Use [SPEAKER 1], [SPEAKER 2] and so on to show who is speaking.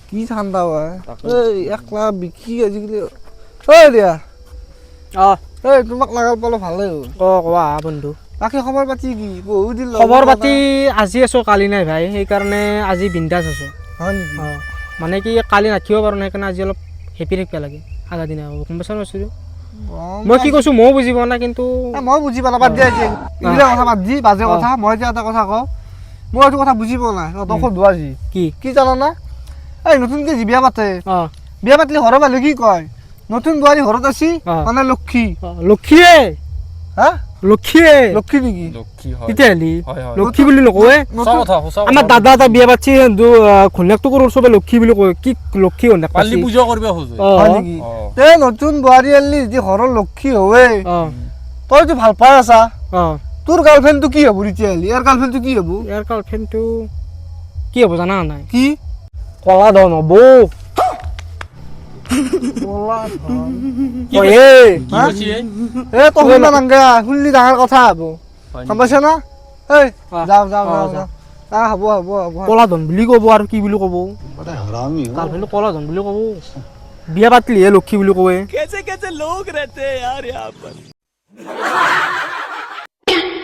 [SPEAKER 1] কি ঠাণ্ডা হয় এই একলা বিকি আজিকালি ঐ দিয়া এই তোমাক লাগাল পালে ভালে হ'ল
[SPEAKER 2] কোৱা বন্ধু
[SPEAKER 1] বাকী খবৰ পাতি কি বহুত দিন
[SPEAKER 2] খবৰ পাতি আজি আছো কালি নাই ভাই সেইকাৰণে আজি বিন্দাছ আছো
[SPEAKER 1] হয় নেকি
[SPEAKER 2] মানে কি কালি নাথিব পাৰো না সেইকাৰণে আজি অলপ হেপি থাকিব লাগে আগা দিনা গম পাইছা নাছিলো মই কি কৈছো ময়ো বুজি পোৱা নাই কিন্তু
[SPEAKER 1] মই বুজি পালা বাদ দিয়া এইবিলাক কথা বাদ দি বাজে কথা মই এতিয়া এটা কথা কওঁ মই এইটো কথা বুজি পোৱা নাই তই সুধো আজি কি জানানা এই নতুনকে যি বিয়া পাতে বিয়া পাতিলে ঘৰৰ মানুহে কি কয় নতুন বোৱাৰী ঘৰত আছি মানে লক্ষী
[SPEAKER 2] লক্ষীয়ে
[SPEAKER 1] হা
[SPEAKER 2] লক্ষীয়ে
[SPEAKER 1] লক্ষী নেকি
[SPEAKER 2] তেতিয়াহ'লে লক্ষী বুলি নকয় আমাৰ দাদা এটা বিয়া পাতিছে ঘৈণীয়েকটো কৰোঁ চবে লক্ষী বুলি কয় কি লক্ষী
[SPEAKER 3] কালি পূজা কৰিব খোজে
[SPEAKER 1] হয় নেকি তে নতুন বোৱাৰী আনিলি যদি ঘৰৰ লক্ষী হয় তইতো ভাল পাই আছা তোৰ গাৰ্লফ্ৰেণ্ডটো কি হ'ব তেতিয়াহ'লে ইয়াৰ গাৰ্লফ্ৰেণ্ডটো কি হ'ব
[SPEAKER 2] ইয়াৰ গাৰ্লফ্ৰেণ্ডটো কি হ'ব জানা নাই
[SPEAKER 1] কি
[SPEAKER 2] কলা ধন হ'ব
[SPEAKER 1] শুনলি ডাঙৰ কথা হ'ব গম পাইছা না এই যাওঁ যাওঁ যাওঁ যাওঁ হ'ব হ'ব হ'ব
[SPEAKER 2] কলা ধন বুলি ক'ব আৰু কি বুলি ক'ব গাৰ্লফ্ৰেণ্ডটো কলা ধন বুলি ক'ব বিয়া পাতিলিহে লক্ষী বুলি কয়